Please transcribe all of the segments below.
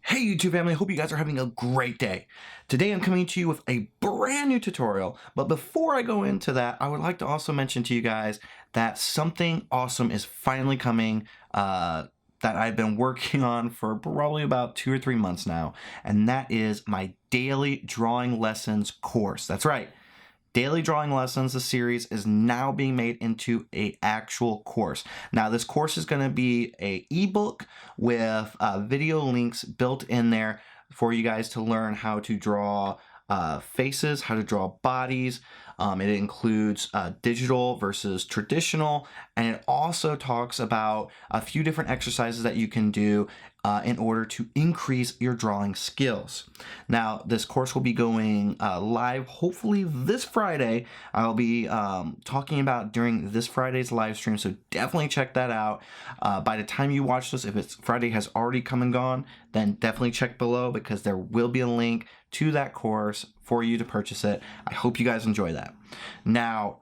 Hey YouTube family, hope you guys are having a great day. Today I'm coming to you with a brand new tutorial, but before I go into that, I would like to also mention to you guys that something awesome is finally coming that I've been working on for probably about 2 or 3 months now, and that is my daily drawing lessons course. That's right. Daily Drawing Lessons, the series, is now being made into an actual course. Now, this course is going to be an ebook with video links built in there for you guys to learn how to draw faces, how to draw bodies. It includes digital versus traditional, and it also talks about a few different exercises that you can do in order to increase your drawing skills. Now, this course will be going live hopefully this Friday. I'll be talking about during this Friday's live stream, so definitely check that out. By the time you watch this, if it's Friday has already come and gone, then definitely check below because there will be a link to that course for you to purchase it. I hope you guys enjoy that. Now,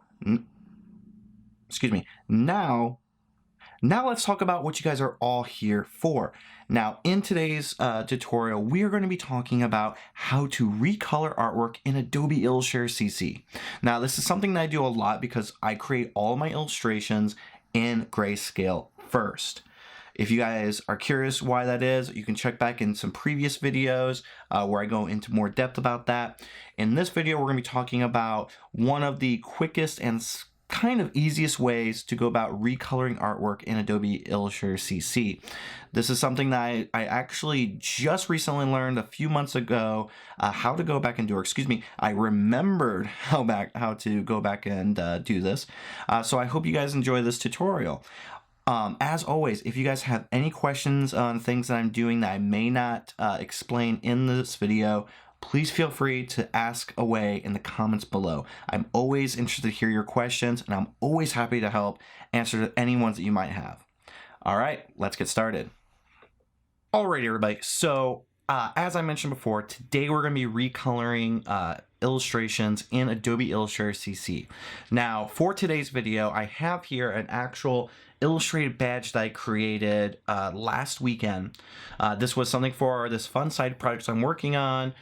Now let's talk about what you guys are all here for. Now, in today's tutorial, we are going to be talking about how to recolor artwork in Adobe Illustrator CC. Now, this is something that I do a lot because I create all my illustrations in grayscale first. If you guys are curious why that is, you can check back in some previous videos where I go into more depth about that. In this video, we're going to be talking about one of the quickest and kind of easiest ways to go about recoloring artwork in Adobe Illustrator CC. This is something that I actually just recently learned a few months ago how to go back and do, or excuse me, I remembered how to go back and do this. So I hope you guys enjoy this tutorial. As always, if you guys have any questions on things that I'm doing that I may not explain in this video, please feel free to ask away in the comments below. I'm always interested to hear your questions, and I'm always happy to help answer any ones that you might have. All right, let's get started. Alright, everybody. So, as I mentioned before, today we're going to be recoloring illustrations in Adobe Illustrator CC. Now, for today's video, I have here an actual illustrated badge that I created last weekend. This was something for this fun side project I'm working on.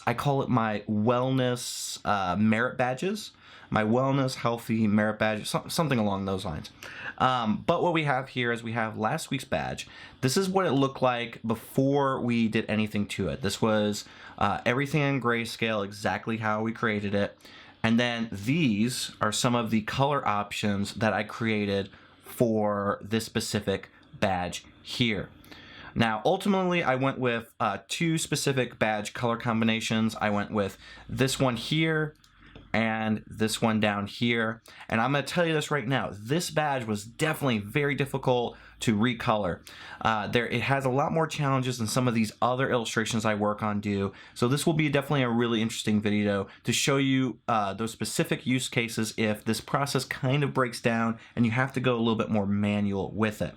I call it my wellness merit badges. My wellness, healthy merit badges, something along those lines. But what we have here is we have last week's badge. This is what it looked like before we did anything to it. This was everything in grayscale, exactly how we created it. And then these are some of the color options that I created for this specific badge here. Now, ultimately, I went with two specific badge color combinations. I went with this one here and this one down here. And I'm going to tell you this right now. This badge was definitely very difficult to recolor. It has a lot more challenges than some of these other illustrations I work on do. So this will be definitely a really interesting video to show you those specific use cases if this process kind of breaks down and you have to go a little bit more manual with it.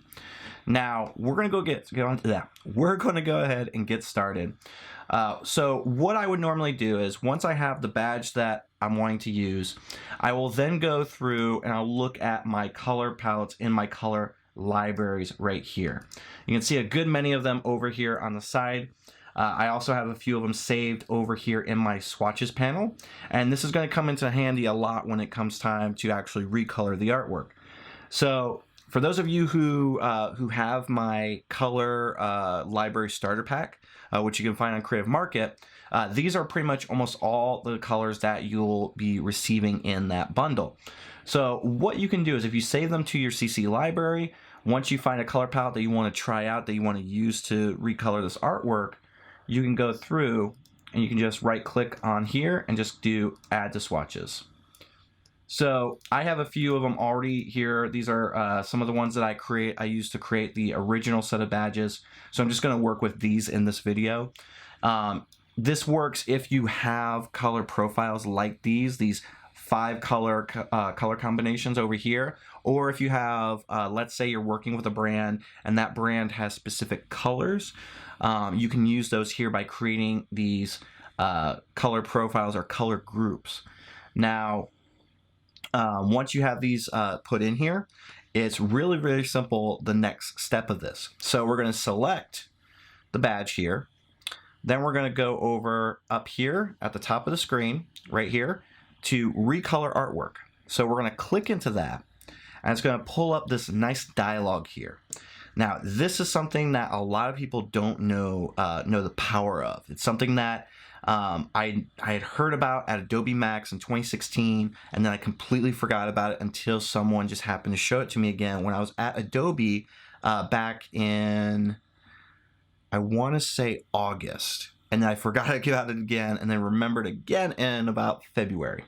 Now, we're going to get on to that. We're going to go ahead and get started. So what I would normally do is once I have the badge that I'm wanting to use, I will then go through and I'll look at my color palettes in my color libraries right here. You can see a good many of them over here on the side. I also have a few of them saved over here in my swatches panel. And this is going to come into handy a lot when it comes time to actually recolor the artwork. So for those of you who have my color library starter pack, which you can find on Creative Market, these are pretty much almost all the colors that you'll be receiving in that bundle. So what you can do is if you save them to your CC library, once you find a color palette that you want to try out, that you want to use to recolor this artwork, you can go through and you can just right click on here and just do add to swatches. So I have a few of them already here. These are some of the ones that I used to create the original set of badges. So I'm just going to work with these in this video. This works if you have color profiles like these 5 color combinations over here, or if you have, let's say you're working with a brand and that brand has specific colors, you can use those here by creating these color profiles or color groups. Now, once you have these put in here, it's really simple, the next step of this. So we're going to select the badge here, Then we're going to go over up here at the top of the screen, right here, to Recolor Artwork. So we're going to click into that, and it's going to pull up this nice dialog here. Now, this is something that a lot of people don't know the power of. It's something that I had heard about at Adobe Max in 2016, and then I completely forgot about it until someone just happened to show it to me again when I was at Adobe back in, I want to say August. And then I forgot about it again, and then remembered again in about February.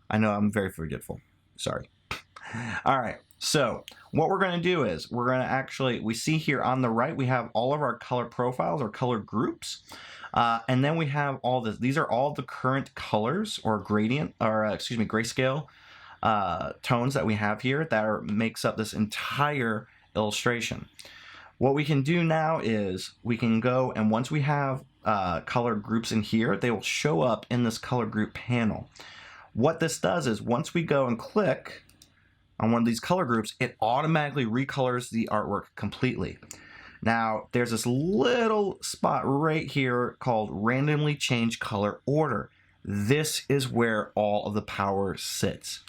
I know I'm very forgetful. Sorry. All right. So what we're going to do is we're going to actually, we see here on the right, we have all of our color profiles or color groups. And then we have all this. These are all the current colors or gradient, or excuse me, grayscale tones that we have here that makes up this entire illustration. What we can do now is we can go, and once we have color groups in here, they will show up in this color group panel. What this does is once we go and click on one of these color groups, it automatically recolors the artwork completely. Now, there's this little spot right here called randomly change color order. This is where all of the power sits.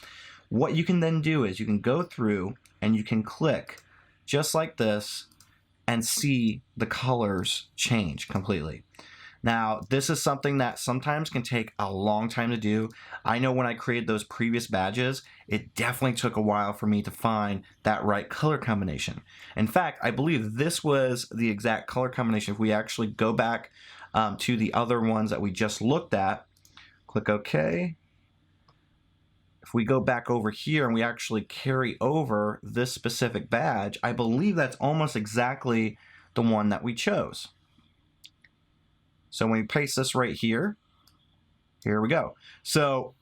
What you can then do is you can go through and you can click just like this and see the colors change completely. Now, this is something that sometimes can take a long time to do. I know when I created those previous badges, it definitely took a while for me to find that right color combination. In fact, I believe this was the exact color combination. If we actually go back to the other ones that we just looked at, click OK. If we go back over here and we actually carry over this specific badge, I believe that's almost exactly the one that we chose. So when we paste this right here, here we go. So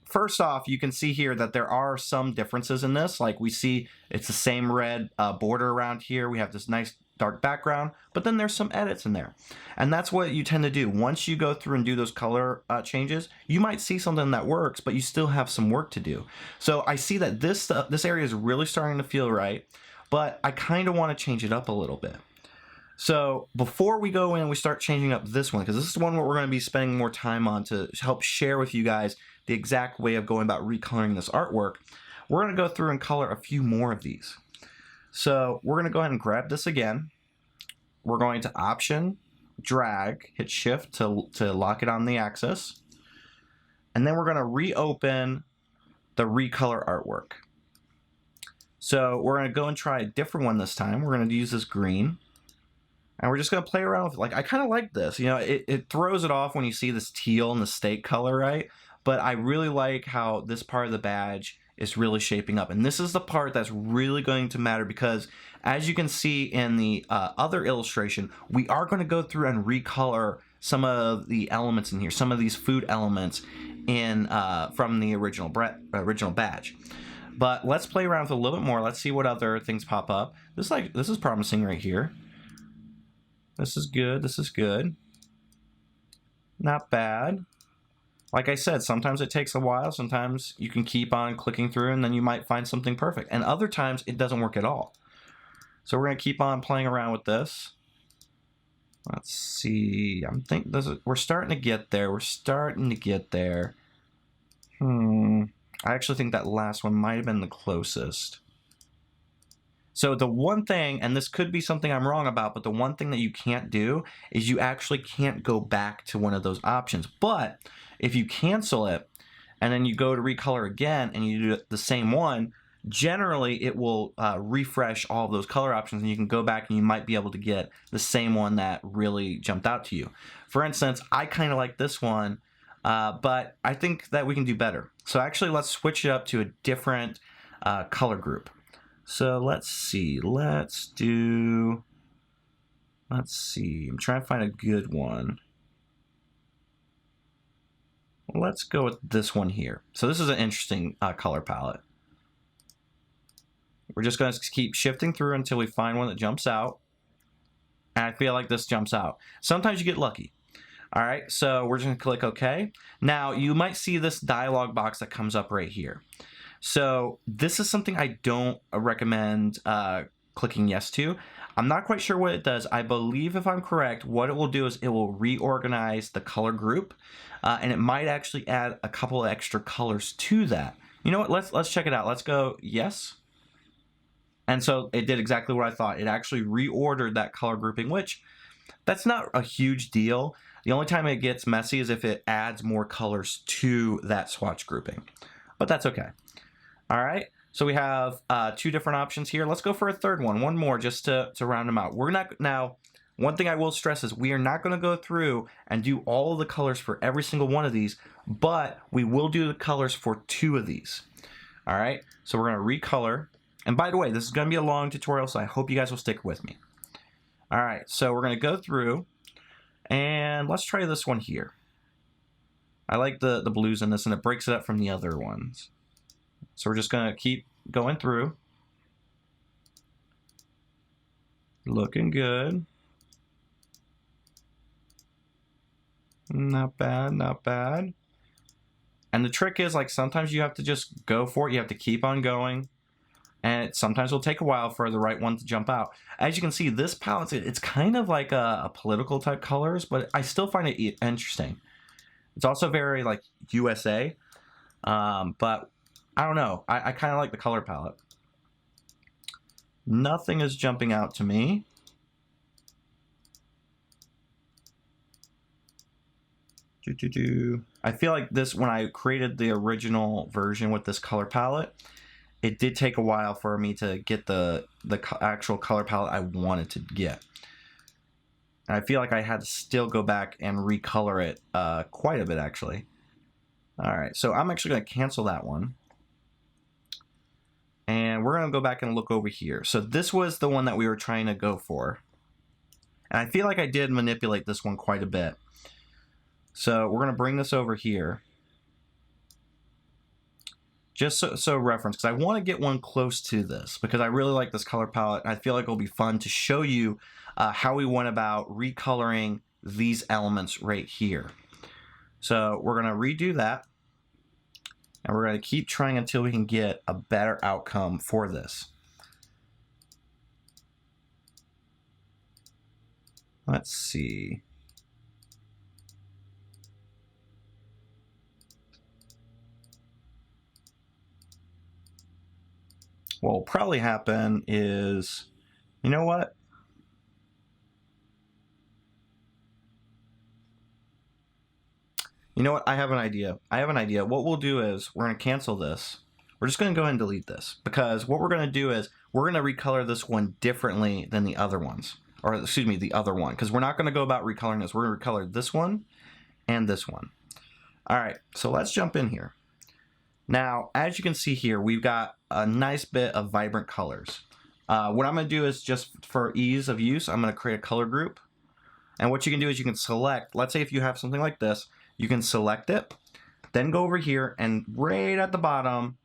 first off, you can see here that there are some differences in this. Like we see it's the same red border around here. We have this nice dark background, but then there's some edits in there. And that's what you tend to do. Once you go through and do those color changes, you might see something that works, but you still have some work to do. So I see that this area is really starting to feel right, but I kind of want to change it up a little bit. So before we go in, we start changing up this one, because this is one where we're going to be spending more time on to help share with you guys the exact way of going about recoloring this artwork. We're going to go through and color a few more of these. So we're going to go ahead and grab this again. We're going to Option, drag, hit Shift to lock it on the axis. And then we're going to reopen the Recolor artwork. So we're going to go and try a different one this time. We're going to use this green. And we're just going to play around with it. Like, I kind of like this. You know, it throws it off when you see this teal and the steak color, right? But I really like how this part of the badge is really shaping up. And this is the part that's really going to matter, because as you can see in the other illustration, we are going to go through and recolor some of the elements in here, some of these food elements in from the original badge. But let's play around with it a little bit more. Let's see what other things pop up. This is promising right here. This is good. This is good. Not bad. Like I said, sometimes it takes a while. Sometimes you can keep on clicking through and then you might find something perfect. And other times it doesn't work at all. So we're going to keep on playing around with this. Let's see. I'm thinking we're starting to get there. We're starting to get there. I actually think that last one might have been the closest. So the one thing, and this could be something I'm wrong about, but the one thing that you can't do is you actually can't go back to one of those options. But if you cancel it and then you go to recolor again and you do the same one, generally it will refresh all of those color options, and you can go back and you might be able to get the same one that really jumped out to you. For instance, I kind of like this one, but I think that we can do better. So actually, let's switch it up to a different color group. So let's see, I'm trying to find a good one. Let's go with this one here. So this is an interesting color palette. We're just going to keep shifting through until we find one that jumps out. And I feel like this jumps out. Sometimes you get lucky. All right, so we're just going to click OK. Now, you might see this dialog box that comes up right here. So this is something I don't recommend clicking yes to. I'm not quite sure what it does. I believe, if I'm correct, what it will do is it will reorganize the color group, and it might actually add a couple of extra colors to that. You know what? Let's check it out. Let's go yes. And so it did exactly what I thought. It actually reordered that color grouping, which that's not a huge deal. The only time it gets messy is if it adds more colors to that swatch grouping, but that's okay. All right, so we have 2 different options here. Let's go for a third one more just to round them out. We're not, now, one thing I will stress is we are not going to go through and do all of the colors for every single one of these, but we will do the colors for 2 of these. All right, so we're going to recolor. And by the way, this is going to be a long tutorial, so I hope you guys will stick with me. All right, so we're going to go through, and let's try this one here. I like the blues in this, and it breaks it up from the other ones. So we're just going to keep going through. Looking good. Not bad, not bad. And the trick is, like, sometimes you have to just go for it. You have to keep on going. And it sometimes will take a while for the right one to jump out. As you can see, this palette, it's kind of like a political type colors, but I still find it interesting. It's also very like USA, but I don't know. I kind of like the color palette. Nothing is jumping out to me. I feel like this, when I created the original version with this color palette, it did take a while for me to get the actual color palette I wanted to get. And I feel like I had to still go back and recolor it quite a bit, actually. All right, so I'm actually going to cancel that one. And we're going to go back and look over here. So this was the one that we were trying to go for. And I feel like I did manipulate this one quite a bit. So we're going to bring this over here. Just so reference, because I want to get one close to this, because I really like this color palette. I feel like it'll be fun to show you how we went about recoloring these elements right here. So we're going to redo that, and we're going to keep trying until we can get a better outcome for this. Let's see. What will probably happen is, you know what? You know what? I have an idea. What we'll do is we're going to cancel this. We're just going to go ahead and delete this, because what we're going to do is we're going to recolor this one differently than the other ones. Or excuse me, the other one, because we're not going to go about recoloring this. We're going to recolor this one and this one. All right, so let's jump in here. Now, as you can see here, we've got a nice bit of vibrant colors. What I'm going to do is, just for ease of use, I'm going to create a color group. And what you can do is you can select, let's say if you have something like this, you can select it, then go over here, and right at the bottom,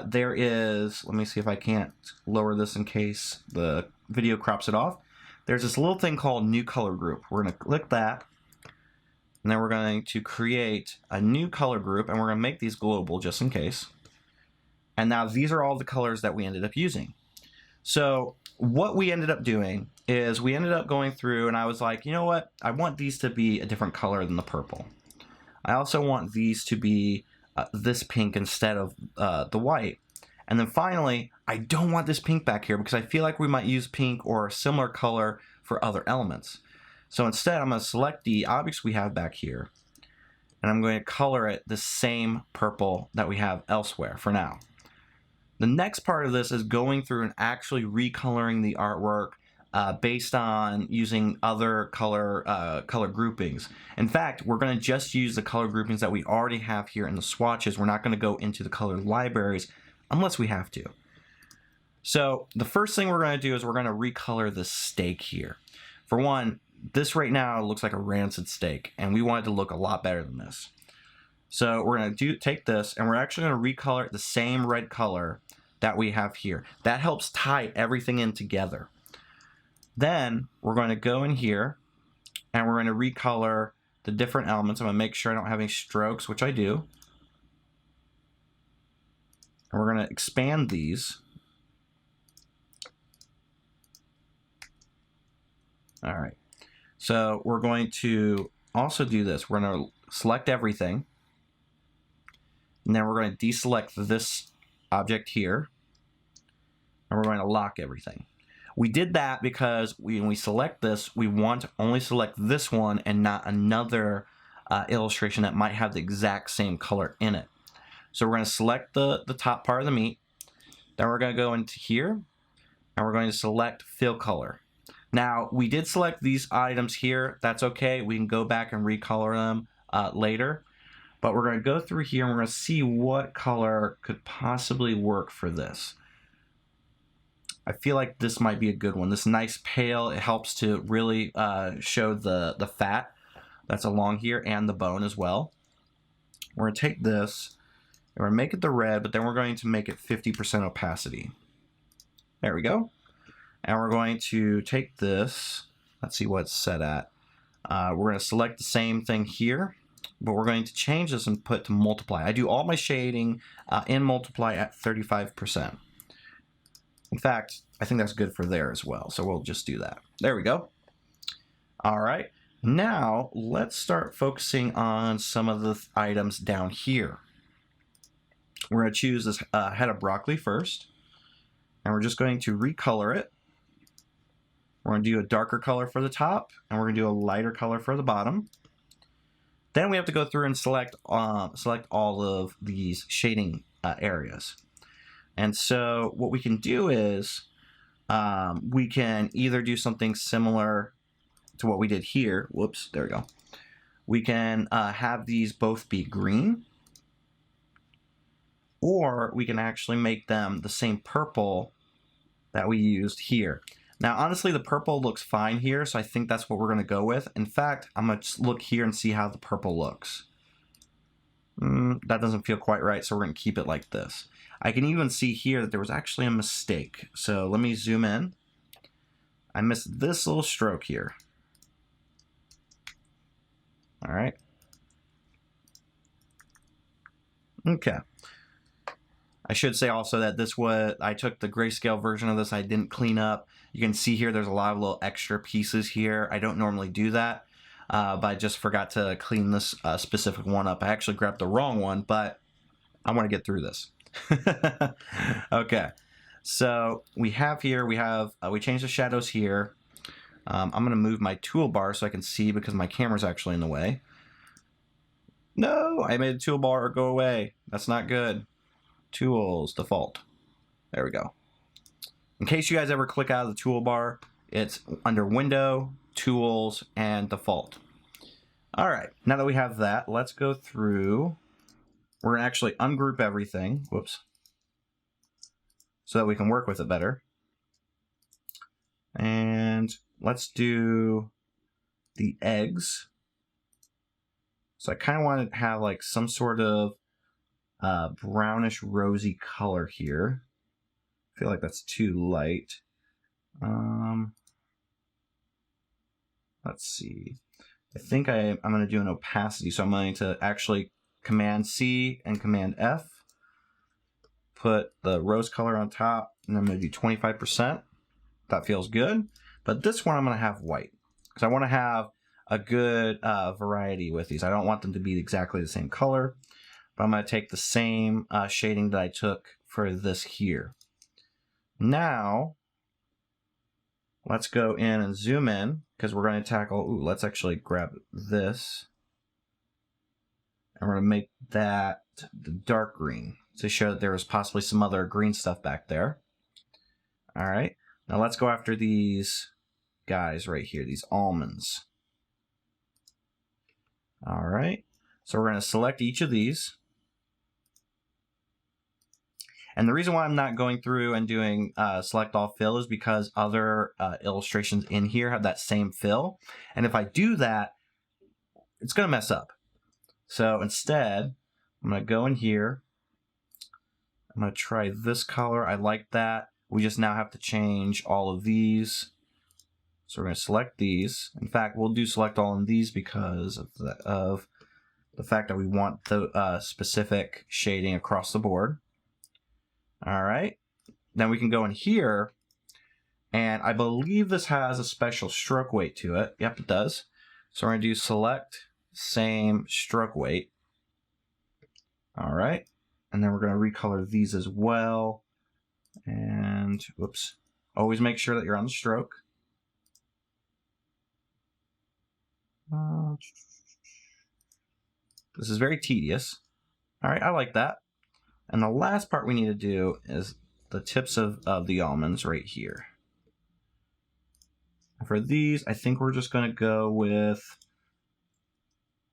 there is, let me see if I can't lower this in case the video crops it off. There's this little thing called New Color Group. We're going to click that. And then we're going to create a new color group, and we're going to make these global just in case. And now these are all the colors that we ended up using. So what we ended up doing is we ended up going through, and I was like, you know what? I want these to be a different color than the purple. I also want these to be this pink instead of the white. And then finally, I don't want this pink back here because I feel like we might use pink or a similar color for other elements. So instead, I'm going to select the objects we have back here, and I'm going to color it the same purple that we have elsewhere for now. The next part of this is going through and actually recoloring the artwork based on using other color groupings. In fact, we're going to just use the color groupings that we already have here in the swatches. We're not going to go into the color libraries unless we have to. So the first thing we're going to do is we're going to recolor this steak here. For one, this right now looks like a rancid steak, and we want it to look a lot better than this. So we're going to take this, and we're actually going to recolor it the same red color that we have here. That helps tie everything in together. Then we're going to go in here, and we're going to recolor the different elements. I'm going to make sure I don't have any strokes, which I do. And we're going to expand these. All right. So we're going to also do this. We're going to select everything. And then we're going to deselect this object here. And we're going to lock everything. We did that because when we select this, we want to only select this one and not another illustration that might have the exact same color in it. So we're going to select the top part of the meat. Then we're going to go into here and we're going to select fill color. Now, we did select these items here. That's okay. We can go back and recolor them later. But we're going to go through here and we're going to see what color could possibly work for this. I feel like this might be a good one. This nice pale, it helps to really show the fat that's along here and the bone as well. We're going to take this and we're going to make it the red, but then we're going to make it 50% opacity. There we go. And we're going to take this, let's see what it's set at. We're going to select the same thing here, but we're going to change this and put to multiply. I do all my shading in multiply at 35%. In fact, I think that's good for there as well, so we'll just do that. There we go. All right, now let's start focusing on some of the items down here. We're going to choose this head of broccoli first, and we're just going to recolor it. We're going to do a darker color for the top, and we're going to do a lighter color for the bottom. Then we have to go through and select all of these shading areas. And so what we can do is we can either do something similar to what we did here. Whoops, there we go. We can have these both be green, or we can actually make them the same purple that we used here. Now, honestly, the purple looks fine here, so I think that's what we're going to go with. In fact, I'm going to look here and see how the purple looks. That doesn't feel quite right, so we're going to keep it like this. I can even see here that there was actually a mistake. So let me zoom in. I missed this little stroke here. All right. Okay. I should say also that I took the grayscale version of this. I didn't clean up. You can see here there's a lot of little extra pieces here. I don't normally do that, but I just forgot to clean this specific one up. I actually grabbed the wrong one, but I want to get through this. Okay, so we changed the shadows here. I'm going to move my toolbar so I can see because my camera's actually in the way. No, I made the toolbar go away. That's not good. Tools, default. There we go. In case you guys ever click out of the toolbar, it's under Window, Tools, and Default. All right, now that we have that, let's go through. We're going to actually ungroup everything. Whoops. So that we can work with it better. And let's do the eggs. So I kind of want to have like some sort of brownish rosy color here. I feel like that's too light. Let's see. I think I'm going to do an opacity. So I'm going to actually Command C and Command F. Put the rose color on top, and I'm going to do 25%. That feels good. But this one I'm going to have white because I want to have a good variety with these. I don't want them to be exactly the same color, but I'm going to take the same shading that I took for this here. Now, let's go in and zoom in because we're going to tackle, let's actually grab this. And we're going to make that the dark green to show that there was possibly some other green stuff back there. All right, now let's go after these guys right here, these almonds. All right, so we're going to select each of these. And the reason why I'm not going through and doing select all fill is because other illustrations in here have that same fill. And if I do that, it's going to mess up. So instead, I'm going to go in here. I'm going to try this color. I like that. We just now have to change all of these. So we're going to select these. In fact, we'll do select all of these because of the fact that we want the specific shading across the board. All right. Then we can go in here And I believe this has a special stroke weight to it. Yep, it does. So we're going to do select, same stroke weight. All right. And then we're going to recolor these as well. And whoops. Always make sure that you're on the stroke. This is very tedious. All right, I like that. And the last part we need to do is the tips of the almonds right here. For these, I think we're just going to go with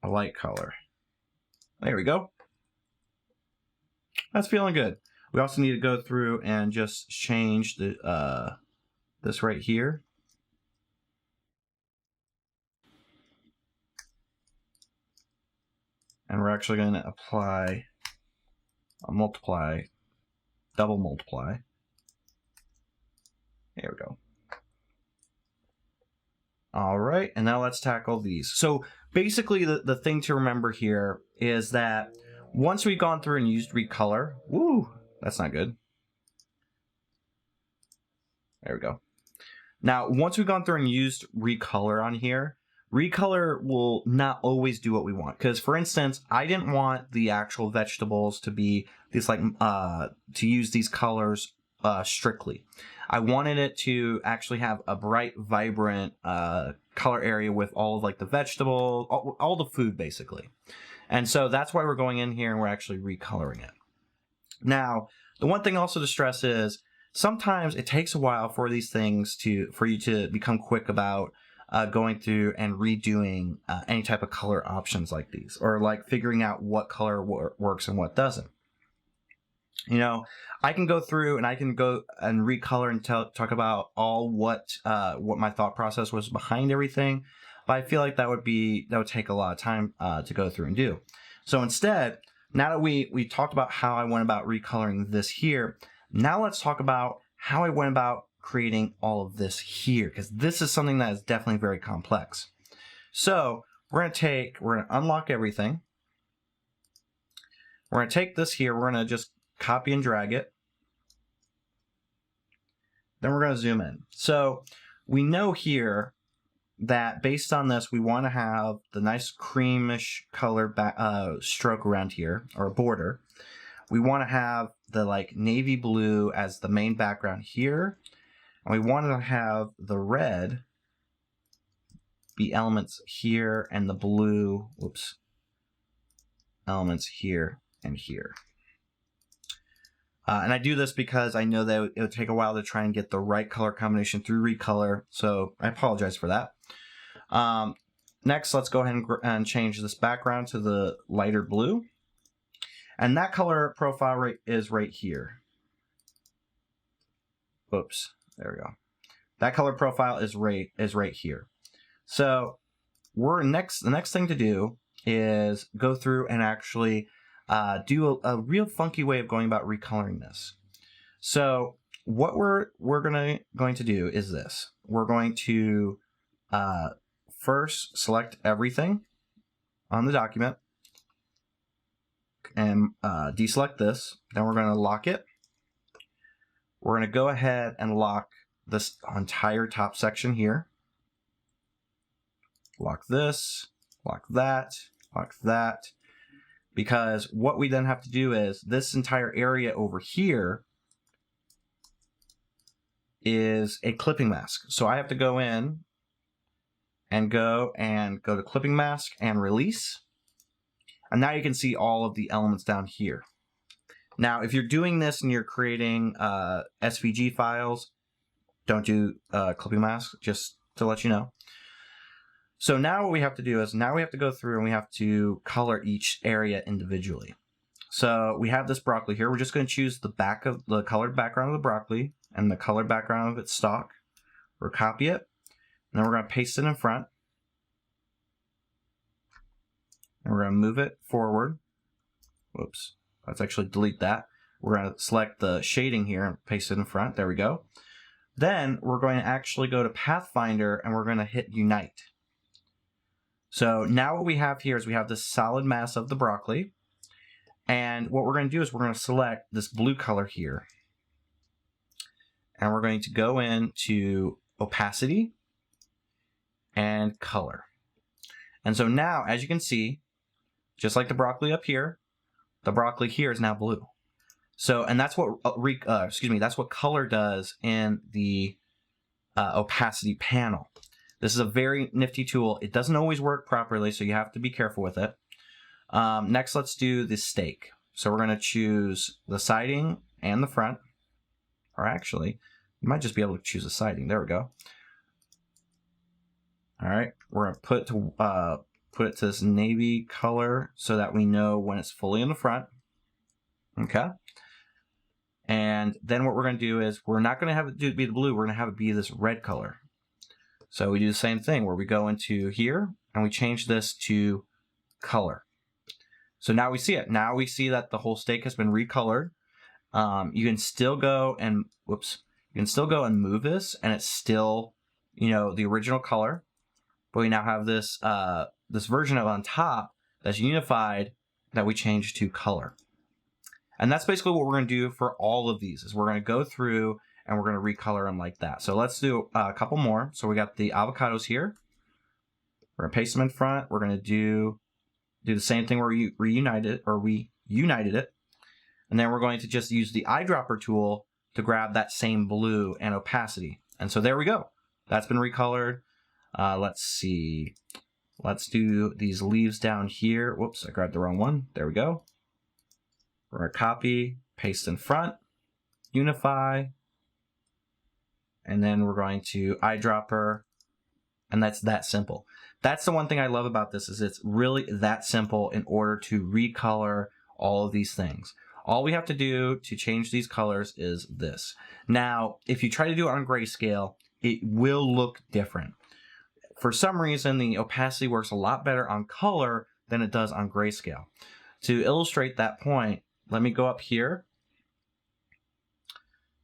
a light color. There we go. That's feeling good. We also need to go through and just change the this right here. And we're actually going to apply a multiply, double multiply. There we go. All right, and now let's tackle these. So basically the thing to remember here is that once we've gone through and used Recolor, woo, that's not good. There we go. Now, once we've gone through and used Recolor on here, Recolor will not always do what we want. Because, for instance, I didn't want the actual vegetables to be this to use these colors strictly. I wanted it to actually have a bright, vibrant color area with all of like the vegetables, all the food basically. And so that's why we're going in here and we're actually recoloring it. Now, the one thing also to stress is sometimes it takes a while for these things for you to become quick about going through and redoing any type of color options like these, or like figuring out what color works and what doesn't. You know, I can go through and I can go and recolor and talk about all what my thought process was behind everything, but I feel like that would take a lot of time to go through and do. So instead, now that we talked about how I went about recoloring this here, now let's talk about how I went about creating all of this here, because this is something that is definitely very complex. So we're going to unlock everything. We're going to take this here. We're going to just copy and drag it. Then we're going to zoom in. So we know here that based on this, we want to have the nice creamish color stroke around here, or border. We want to have the like navy blue as the main background here. And we want to have the red be elements here and the blue, whoops, elements here and here. And I do this because I know that it would take a while to try and get the right color combination through Recolor, so I apologize for that. Next, let's go ahead and change this background to the lighter blue. And that color profile is right here. Oops, there we go. That color profile is right here. So the next thing to do is go through and actually do a real funky way of going about recoloring this. So what we're going to do is this. We're going to first select everything on the document and deselect this. Then we're going to lock it. We're going to go ahead and lock this entire top section here. Lock this, lock that, lock that. Because what we then have to do is this entire area over here is a clipping mask. So I have to go in and go to clipping mask and release. And now you can see all of the elements down here. Now, if you're doing this and you're creating SVG files, don't do clipping mask, just to let you know. So now what we have to do is now we have to go through and we have to color each area individually. So we have this broccoli here. We're just going to choose the colored background of the broccoli and the colored background of its stalk. We'll copy it, and then we're going to paste it in front. And we're going to move it forward. Whoops, let's actually delete that. We're going to select the shading here and paste it in front. There we go. Then we're going to actually go to Pathfinder and we're going to hit Unite. So now what we have here is we have this solid mass of the broccoli. And what we're going to do is we're going to select this blue color here. and we're going to go into opacity and color. And so now, as you can see, just like the broccoli up here, the broccoli here is now blue. So, and that's what that's what color does in the opacity panel. This is a very nifty tool. It doesn't always work properly, so you have to be careful with it. Next, let's do the stake. So we're going to choose the siding and the front. Or actually, you might just be able to choose the siding. There we go. All right, we're going to put it to this navy color so that we know when it's fully in the front. Okay. And then what we're going to do is we're not going to have it be the blue. We're going to have it be this red color. So we do the same thing where we go into here and we change this to color. So now we see it. Now we see that the whole stake has been recolored. You can still go and move this, and it's still, the original color. But we now have this this version of on top that's unified that we changed to color. And that's basically what we're going to do for all of these. Is we're going to go through and we're going to recolor them like that. So let's do a couple more. So we got the avocados here. We're going to paste them in front. We're going to do the same thing where we united it. And then we're going to just use the eyedropper tool to grab that same blue and opacity. And so there we go. That's been recolored. Let's see. Let's do these leaves down here. Whoops, I grabbed the wrong one. There we go. We're going to copy, paste in front, unify, and then we're going to eyedropper, and that's that simple. That's the one thing I love about this, is it's really that simple in order to recolor all of these things. All we have to do to change these colors is this. Now, if you try to do it on grayscale, it will look different. For some reason, the opacity works a lot better on color than it does on grayscale. To illustrate that point, let me go up here.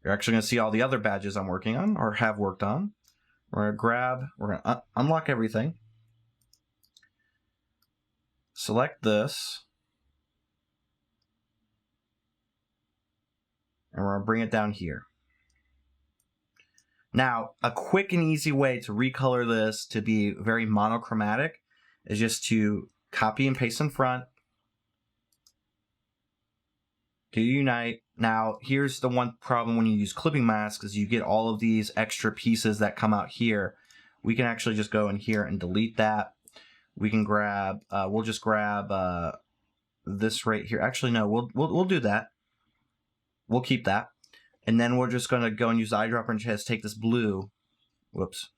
You're actually going to see all the other badges I'm working on or have worked on. We're going to unlock everything. Select this. And we're going to bring it down here. Now, a quick and easy way to recolor this to be very monochromatic is just to copy and paste in front. To unite. Now, here's the one problem when you use clipping masks is you get all of these extra pieces that come out here. We can actually just go in here and delete that. We can grab, we'll just grab this right here. Actually, no, we'll do that. We'll keep that. And then we're just going to go and use the eyedropper and just take this blue. Whoops.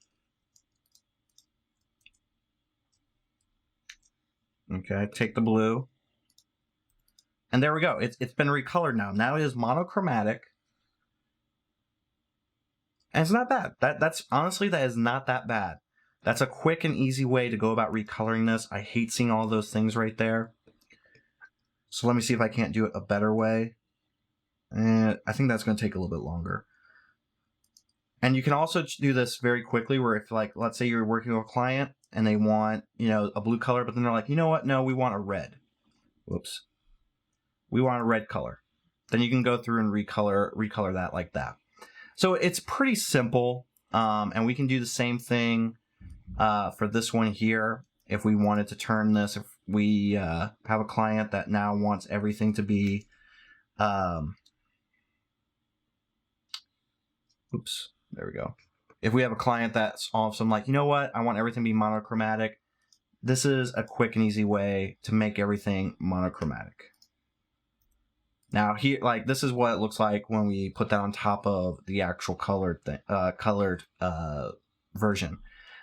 Okay, take the blue. And there we go. It's been recolored now. Now it is monochromatic. And it's not bad. That's honestly, that is not that bad. That's a quick and easy way to go about recoloring this. I hate seeing all those things right there. So let me see if I can't do it a better way. And I think that's going to take a little bit longer. And you can also do this very quickly where if, like, let's say you're working with a client and they want, a blue color, but then they're like, you know what? No, we want a red. Whoops. We want a red color. Then you can go through and recolor that like that. So it's pretty simple. And we can do the same thing for this one here. If we wanted to turn this, if we have a client that now wants everything to be, oops, there we go. If we have a client that's awesome, like, you know what, I want everything to be monochromatic. This is a quick and easy way to make everything monochromatic. Now here, like, this is what it looks like when we put that on top of the actual colored version.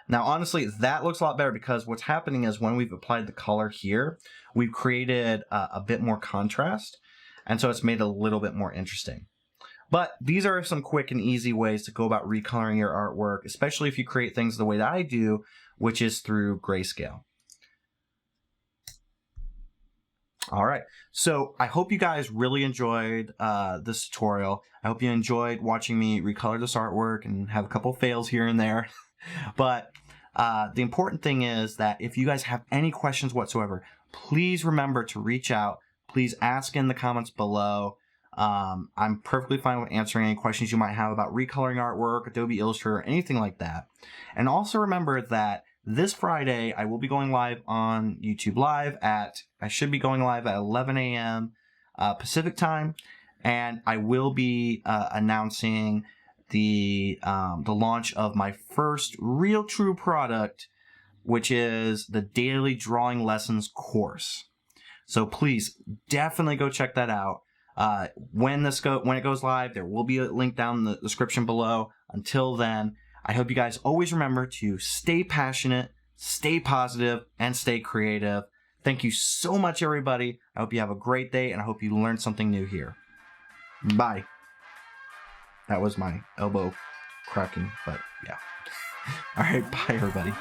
Now, honestly, that looks a lot better because what's happening is when we've applied the color here, we've created a bit more contrast, and so it's made it a little bit more interesting. But these are some quick and easy ways to go about recoloring your artwork, especially if you create things the way that I do, which is through grayscale. All right, so I hope you guys really enjoyed this tutorial. I hope you enjoyed watching me recolor this artwork and have a couple fails here and there. But the important thing is that if you guys have any questions whatsoever, please remember to reach out. Please ask in the comments below. I'm perfectly fine with answering any questions you might have about recoloring artwork, Adobe Illustrator, anything like that. And also remember that this Friday, I will be going live on YouTube Live I should be going live at 11 a.m. Pacific time, and I will be announcing the launch of my first real true product, which is the Daily Drawing Lessons course. So please definitely go check that out. When it goes live, there will be a link down in the description below. Until then, I hope you guys always remember to stay passionate, stay positive, and stay creative. Thank you so much, everybody. I hope you have a great day, and I hope you learned something new here. Bye. That was my elbow cracking, but yeah. All right, bye, everybody.